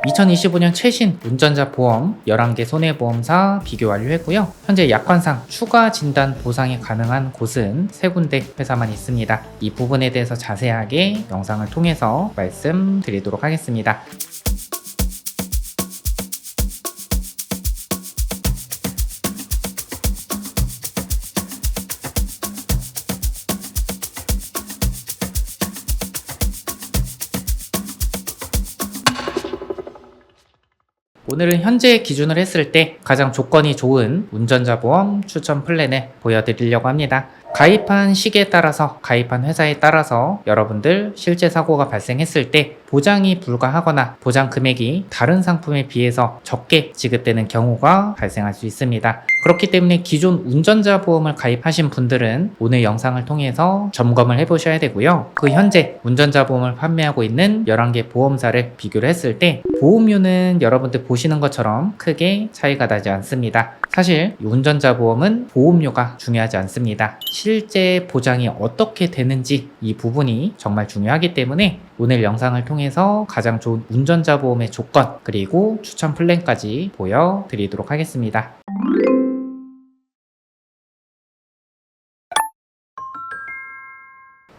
2025년 최신 운전자 보험 11개 손해보험사 비교 완료했고요. 현재 약관상 추가 진단 보상이 가능한 곳은 3군데 회사만 있습니다. 이 부분에 대해서 자세하게 영상을 통해서 말씀드리도록 하겠습니다. 오늘은 현재 기준을 했을 때 가장 조건이 좋은 운전자 보험 추천 플랜을 보여드리려고 합니다. 가입한 시기에 따라서, 가입한 회사에 따라서 여러분들 실제 사고가 발생했을 때 보장이 불가하거나 보장 금액이 다른 상품에 비해서 적게 지급되는 경우가 발생할 수 있습니다. 그렇기 때문에 기존 운전자 보험을 가입하신 분들은 오늘 영상을 통해서 점검을 해보셔야 되고요. 그 현재 운전자 보험을 판매하고 있는 11개 보험사를 비교를 했을 때 보험료는 여러분들 보시는 것처럼 크게 차이가 나지 않습니다. 사실 운전자 보험은 보험료가 중요하지 않습니다. 실제 보장이 어떻게 되는지 이 부분이 정말 중요하기 때문에 오늘 영상을 통해서 가장 좋은 운전자 보험의 조건 그리고 추천 플랜까지 보여드리도록 하겠습니다.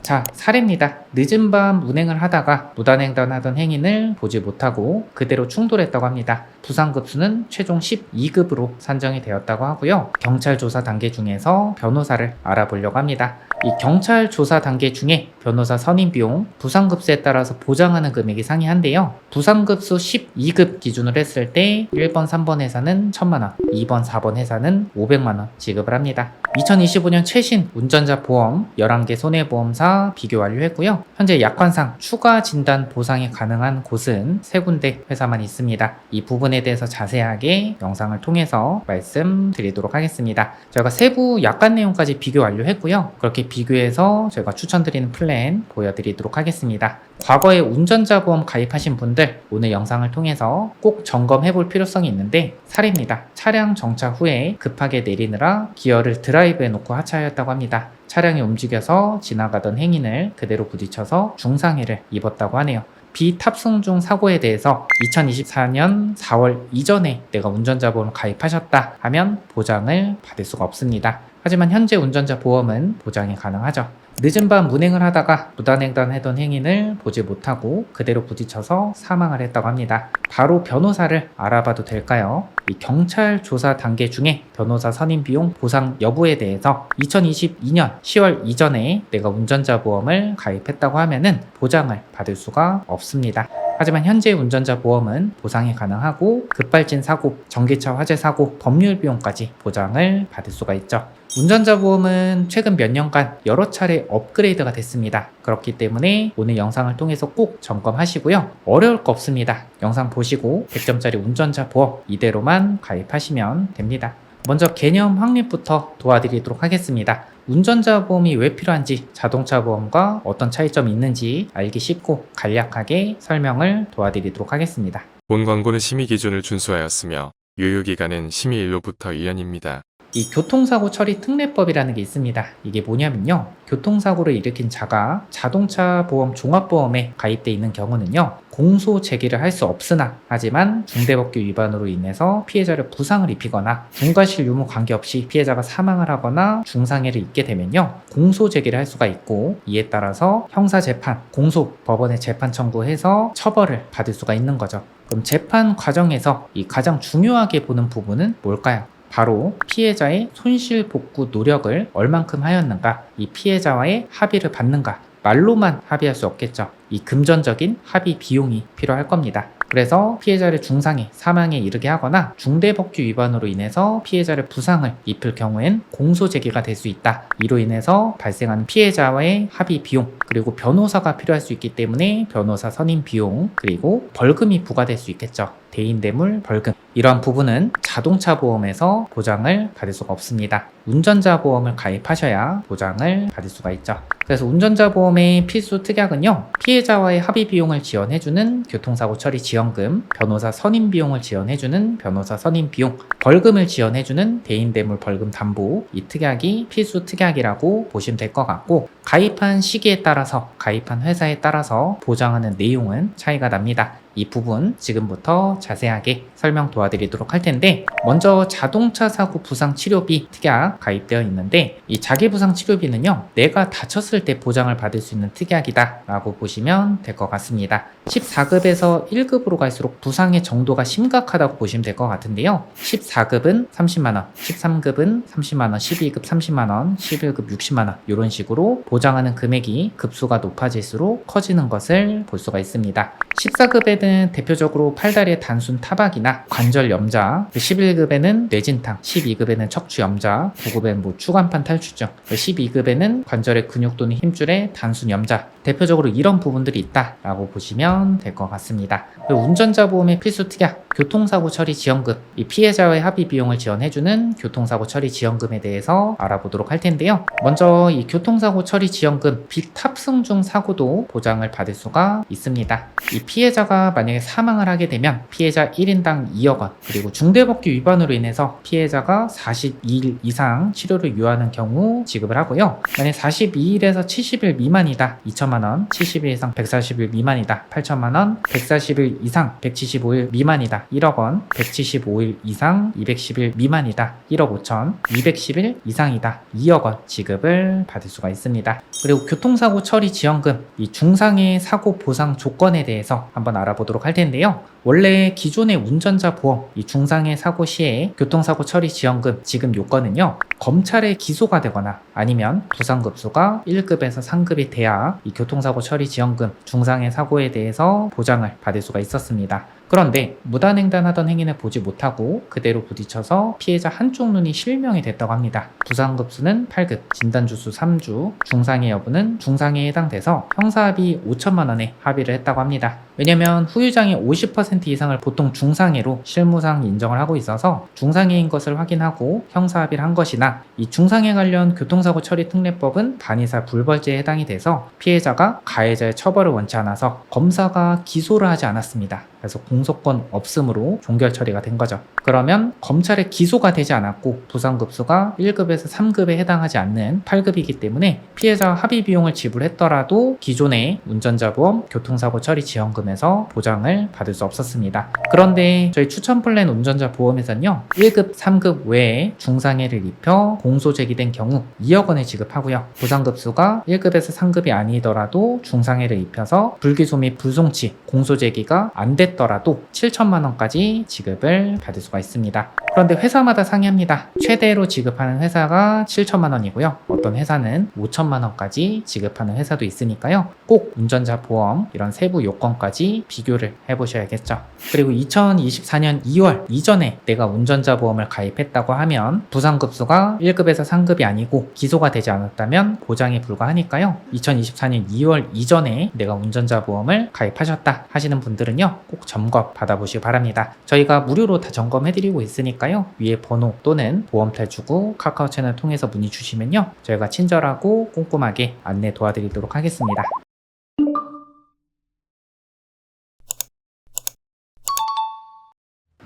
자, 사례입니다. 늦은 밤 운행을 하다가 무단횡단하던 행인을 보지 못하고 그대로 충돌했다고 합니다. 부상급수는 최종 12급으로 산정이 되었다고 하고요. 경찰 조사 단계 중에서 변호사를 알아보려고 합니다. 이 경찰 조사 단계 중에 변호사 선임 비용, 부상급수에 따라서 보장하는 금액이 상이한데요. 부상급수 12급 기준으로 했을 때 1번, 3번 회사는 1000만원, 2번, 4번 회사는 500만원 지급을 합니다. 2025년 최신 운전자 보험 11개 손해보험사 비교 완료했고요. 현재 약관상 추가 진단 보상이 가능한 곳은 3군데 회사만 있습니다. 이 부분에 대해서 자세하게 영상을 통해서 말씀드리도록 하겠습니다. 저희가 세부 약관 내용까지 비교 완료했고요. 그렇게 비교해서 저희가 추천드리는 플랜 보여드리도록 하겠습니다. 과거에 운전자 보험 가입하신 분들 오늘 영상을 통해서 꼭 점검해 볼 필요성이 있는데 사례입니다. 차량 정차 후에 급하게 내리느라 기어를 드라이브에 놓고 하차하였다고 합니다. 차량이 움직여서 지나가던 행인을 그대로 부딪혀서 중상해를 입었다고 하네요. 비탑승 중 사고에 대해서 2024년 4월 이전에 내가 운전자 보험을 가입하셨다 하면 보장을 받을 수가 없습니다. 하지만 현재 운전자 보험은 보장이 가능하죠. 늦은 밤 운행을 하다가 무단횡단하던 행인을 보지 못하고 그대로 부딪혀서 사망을 했다고 합니다. 바로 변호사를 알아봐도 될까요? 이 경찰 조사 단계 중에 변호사 선임 비용 보상 여부에 대해서 2022년 10월 이전에 내가 운전자 보험을 가입했다고 하면은 보장을 받을 수가 없습니다. 하지만 현재 운전자 보험은 보상이 가능하고 급발진 사고, 전기차 화재 사고, 법률 비용까지 보장을 받을 수가 있죠. 운전자 보험은 최근 몇 년간 여러 차례 업그레이드가 됐습니다. 그렇기 때문에 오늘 영상을 통해서 꼭 점검하시고요. 어려울 거 없습니다. 영상 보시고 100점짜리 운전자 보험 이대로만 가입하시면 됩니다. 먼저 개념 확립부터 도와드리도록 하겠습니다. 운전자 보험이 왜 필요한지, 자동차 보험과 어떤 차이점이 있는지 알기 쉽고 간략하게 설명을 도와드리도록 하겠습니다. 본 광고는 심의 기준을 준수하였으며 유효기간은 심의일로부터 1년입니다. 이 교통사고 처리 특례법이라는 게 있습니다. 이게 뭐냐면요. 교통사고를 일으킨 자가 자동차 보험 종합보험에 가입돼 있는 경우는요. 공소 제기를 할 수 없으나 하지만 중대법규 위반으로 인해서 피해자를 부상을 입히거나 중과실 유무 관계없이 피해자가 사망을 하거나 중상해를 입게 되면요. 공소 제기를 할 수가 있고 이에 따라서 형사재판, 공소, 법원에 재판 청구해서 처벌을 받을 수가 있는 거죠. 그럼 재판 과정에서 이 가장 중요하게 보는 부분은 뭘까요? 바로 피해자의 손실 복구 노력을 얼만큼 하였는가, 이 피해자와의 합의를 받는가, 말로만 합의할 수 없겠죠. 이 금전적인 합의 비용이 필요할 겁니다. 그래서 피해자를 중상해, 사망에 이르게 하거나 중대법규 위반으로 인해서 피해자를 부상을 입힐 경우엔 공소 제기가 될 수 있다. 이로 인해서 발생하는 피해자와의 합의 비용, 그리고 변호사가 필요할 수 있기 때문에 변호사 선임 비용, 그리고 벌금이 부과될 수 있겠죠. 대인대물 벌금. 이러한 부분은 자동차 보험에서 보장을 받을 수가 없습니다. 운전자 보험을 가입하셔야 보장을 받을 수가 있죠. 그래서 운전자 보험의 필수 특약은요, 피해자와의 합의 비용을 지원해주는 교통사고 처리 지원금, 변호사 선임 비용을 지원해주는 변호사 선임 비용, 벌금을 지원해주는 대인대물 벌금 담보, 이 특약이 필수 특약이라고 보시면 될 것 같고, 가입한 시기에 따라서, 가입한 회사에 따라서 보장하는 내용은 차이가 납니다. 이 부분 지금부터 자세하게 설명 도와드리도록 할 텐데, 먼저 자동차 사고 부상 치료비 특약 가입되어 있는데, 이 자기 부상 치료비는요, 내가 다쳤을 때 보장을 받을 수 있는 특약이다 라고 보시면 될 것 같습니다. 14급에서 1급으로 갈수록 부상의 정도가 심각하다고 보시면 될 것 같은데요. 14급은 30만원, 13급은 30만원, 12급 30만원, 11급 60만원, 이런 식으로 보장하는 금액이 급수가 높아질수록 커지는 것을 볼 수가 있습니다. 14급에는 대표적으로 팔다리의 단순 타박이나 관절 염자, 11급에는 뇌진탕, 12급에는 척추 염자, 9급에는 추간판 탈출증, 12급에는 관절의 근육 또는 힘줄의 단순 염자, 대표적으로 이런 부분들이 있다라고 보시면 될 것 같습니다. 운전자 보험의 필수 특약, 교통사고 처리 지원금, 이 피해자의 합의 비용을 지원해주는 교통사고 처리 지원금에 대해서 알아보도록 할 텐데요. 먼저 이 교통사고 처리 지원금, 비탑승 중 사고도 보장을 받을 수가 있습니다. 이 피해자가 만약에 사망을 하게 되면 피해자 1인당 2억 원, 그리고 중대법규 위반으로 인해서 피해자가 42일 이상 치료를 요하는 경우 지급을 하고요. 만약 42일에서 70일 미만이다, 2천만 원, 70일 이상 140일 미만이다, 8천만 원, 140일 이상 175일 미만이다, 1억 원, 175일 이상 210일 미만이다, 1억 5천, 210일 이상이다, 2억 원 지급을 받을 수가 있습니다. 그리고 교통사고 처리 지원금, 이 중상해 사고 보상 조건에 대해서 한번 알아보도록 할 텐데요. 원래 기존의 운전자 보험, 이 중상해 사고 시에 교통사고 처리 지원금 지급 요건은요, 검찰에 기소가 되거나 아니면 부상급수가 1급에서 3급이 돼야 이 교통사고 처리 지원금, 중상해 사고에 대해서 보장을 받을 수가 있었습니다. 그런데 무단횡단하던 행인을 보지 못하고 그대로 부딪혀서 피해자 한쪽 눈이 실명이 됐다고 합니다. 부상급수는 8급, 진단주수 3주, 중상해 여부는 중상해에 해당돼서 형사합의 5천만 원에 합의를 했다고 합니다. 왜냐면 후유장의 50% 이상을 보통 중상해로 실무상 인정을 하고 있어서 중상해인 것을 확인하고 형사합의를 한 것이나, 이 중상해 관련 교통사고 처리 특례법은 단의사 불벌죄에 해당이 돼서 피해자가 가해자의 처벌을 원치 않아서 검사가 기소를 하지 않았습니다. 그래서 공소권 없음으로 종결 처리가 된 거죠. 그러면 검찰에 기소가 되지 않았고 부상급수가 1급에서 3급에 해당하지 않는 8급이기 때문에 피해자 합의 비용을 지불했더라도 기존의 운전자보험 교통사고 처리 지원금에서 보장을 받을 수 없었습니다. 그런데 저희 추천 플랜 운전자 보험에서는요, 1급, 3급 외에 중상해를 입혀 공소 제기된 경우 2억 원을 지급하고요. 부상급수가 1급에서 3급이 아니더라도 중상해를 입혀서 불기소 및 불송치, 공소 제기가 안 됐더라도 7천만 원까지 지급을 받을 수가 있습니다. 그런데 회사마다 상이합니다. 최대로 지급하는 회사가 7천만 원이고요. 어떤 회사는 5천만 원까지 지급하는 회사도 있으니까요. 꼭 운전자 보험 이런 세부 요건까지 비교를 해보셔야겠죠. 그리고 2024년 2월 이전에 내가 운전자 보험을 가입했다고 하면 부상급수가 1급에서 3급이 아니고 기소가 되지 않았다면 보장이 불가하니까요. 2024년 2월 이전에 내가 운전자 보험을 가입하셨다 하시는 분들은요, 꼭 점검 받아보시기 바랍니다. 저희가 무료로 다 점검해드리고 있으니까요. 위에 번호 또는 보험탈출구 카카오 채널 통해서 문의 주시면요, 저희가 친절하고 꼼꼼하게 안내 도와드리도록 하겠습니다.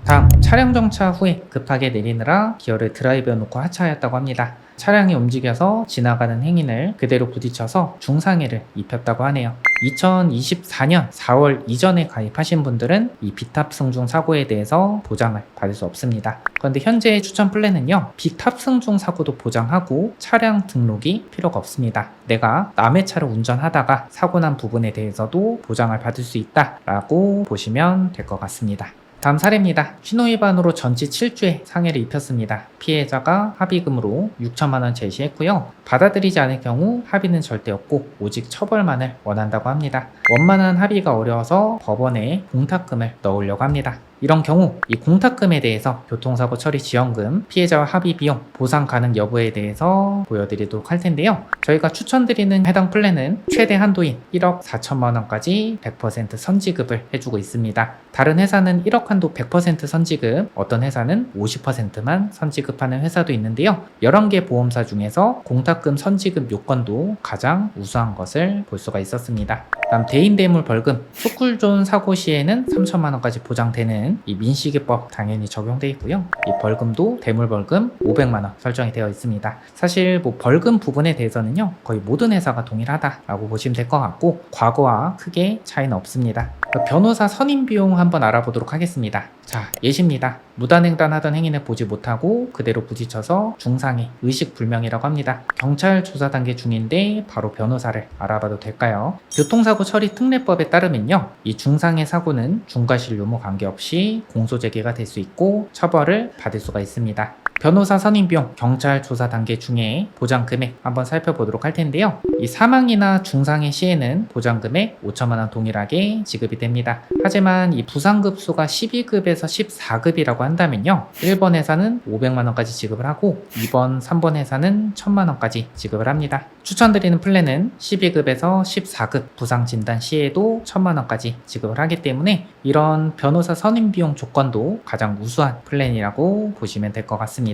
다음, 차량 정차 후에 급하게 내리느라 기어를 드라이브에 놓고 하차하였다고 합니다. 차량이 움직여서 지나가는 행인을 그대로 부딪혀서 중상해를 입혔다고 하네요. 2024년 4월 이전에 가입하신 분들은 이 비탑승 중 사고에 대해서 보장을 받을 수 없습니다. 그런데 현재 추천 플랜은요, 비탑승 중 사고도 보장하고 차량 등록이 필요가 없습니다. 내가 남의 차를 운전하다가 사고 난 부분에 대해서도 보장을 받을 수 있다라고 보시면 될 것 같습니다. 다음 사례입니다. 신호위반으로 전치 7주의 상해를 입혔습니다. 피해자가 합의금으로 6천만 원 제시했고요. 받아들이지 않을 경우 합의는 절대 없고 오직 처벌만을 원한다고 합니다. 원만한 합의가 어려워서 법원에 공탁금을 넣으려고 합니다. 이런 경우 이 공탁금에 대해서 교통사고 처리 지원금, 피해자와 합의 비용, 보상 가능 여부에 대해서 보여드리도록 할 텐데요. 저희가 추천드리는 해당 플랜은 최대 한도인 1억 4천만 원까지 100% 선지급을 해주고 있습니다. 다른 회사는 1억 한도 100% 선지급, 어떤 회사는 50%만 선지급하는 회사도 있는데요. 11개 보험사 중에서 공탁금 선지급 요건도 가장 우수한 것을 볼 수가 있었습니다. 다음 대인대물 벌금, 스쿨존 사고 시에는 3천만 원까지 보장되는 이 민식이법 당연히 적용되어 있고요. 이 벌금도 대물벌금 500만 원 설정이 되어 있습니다. 사실 뭐 벌금 부분에 대해서는요, 거의 모든 회사가 동일하다라고 보시면 될 것 같고 과거와 크게 차이는 없습니다. 변호사 선임 비용 한번 알아보도록 하겠습니다. 자, 예시입니다. 무단횡단하던 행인을 보지 못하고 그대로 부딪혀서 중상해, 의식불명이라고 합니다. 경찰 조사 단계 중인데 바로 변호사를 알아봐도 될까요? 교통사고 처리 특례법에 따르면요, 이 중상해 사고는 중과실 유무 관계없이 공소 제기가 될 수 있고 처벌을 받을 수가 있습니다. 변호사 선임 비용 경찰 조사 단계 중에 보장 금액 한번 살펴보도록 할 텐데요. 이 사망이나 중상해 시에는 보장 금액 5천만 원 동일하게 지급이 됩니다. 하지만 이 부상급수가 12급에서 14급이라고 한다면요, 1번 회사는 500만 원까지 지급을 하고 2번, 3번 회사는 1000만 원까지 지급을 합니다. 추천드리는 플랜은 12급에서 14급 부상 진단 시에도 1000만 원까지 지급을 하기 때문에 이런 변호사 선임 비용 조건도 가장 우수한 플랜이라고 보시면 될 것 같습니다.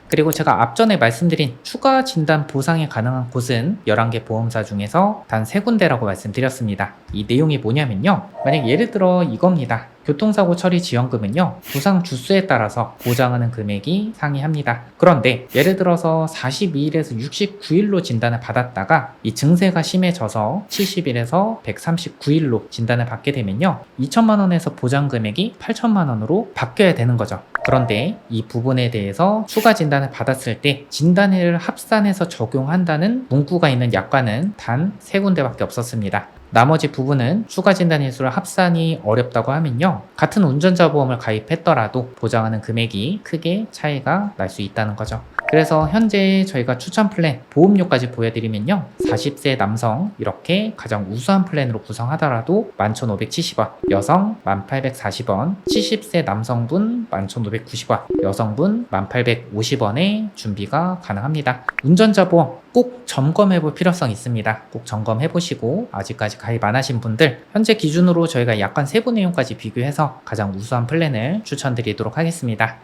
그리고 제가 앞전에 말씀드린 추가 진단 보상이 가능한 곳은 11개 보험사 중에서 단 3군데라고 말씀드렸습니다. 이 내용이 뭐냐면요, 만약 예를 들어 이겁니다. 교통사고 처리 지원금은요, 부상 주수에 따라서 보장하는 금액이 상이합니다. 그런데 예를 들어서 42일에서 69일로 진단을 받았다가 이 증세가 심해져서 70일에서 139일로 진단을 받게 되면요, 2천만 원에서 보장 금액이 8천만 원으로 바뀌어야 되는 거죠. 그런데 이 부분에 대해서 추가 진단을 받았을 때 진단일을 합산해서 적용한다는 문구가 있는 약관은 단 3군데밖에 없었습니다. 나머지 부분은 추가 진단 일수를 합산이 어렵다고 하면요, 같은 운전자 보험을 가입했더라도 보장하는 금액이 크게 차이가 날 수 있다는 거죠. 그래서 현재 저희가 추천 플랜 보험료까지 보여드리면요, 40세 남성 이렇게 가장 우수한 플랜으로 구성하더라도 11,570원, 여성 1,840원, 70세 남성분 11,590원, 여성분 1,850원에 준비가 가능합니다. 운전자 보험 꼭 점검해 볼 필요성이 있습니다. 꼭 점검해 보시고 아직까지 가입 안 하신 분들, 현재 기준으로 저희가 약관 세부 내용까지 비교해서 가장 우수한 플랜을 추천드리도록 하겠습니다.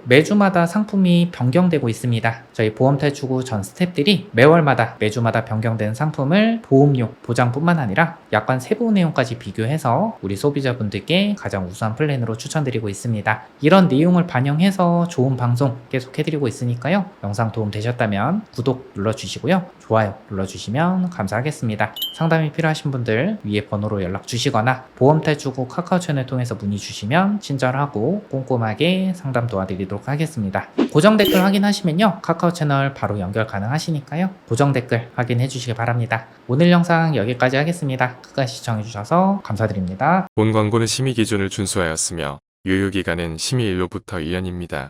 매주마다 상품이 변경되고 있습니다. 저희 보험 탈출 후 전 스태프들이 매주마다 변경되는 상품을 보험료, 보장뿐만 아니라 약관 세부 내용까지 비교해서 우리 소비자분들께 가장 우수한 플랜으로 추천드리고 있습니다. 이런 내용을 반영해서 좋은 방송 계속 해드리고 있으니까요, 영상 도움 되셨다면 구독 눌러주시고요, 좋아요 눌러주시면 감사하겠습니다. 상담이 필요하신 분들 위에 번호로 연락 주시거나 보험 탈출 후 카카오 채널 통해서 문의 주시면 친절하고 꼼꼼하게 상담 도와드리도록 하겠습니다. 고정 댓글 확인하시면요, 카카오 채널 바로 연결 가능하시니까요, 고정 댓글 확인해 주시기 바랍니다. 오늘 영상 여기까지 하겠습니다. 끝까지 시청해 주셔서 감사드립니다. 본 광고는 심의 기준을 준수하였으며 유효기간은 심의 일로부터 1년입니다.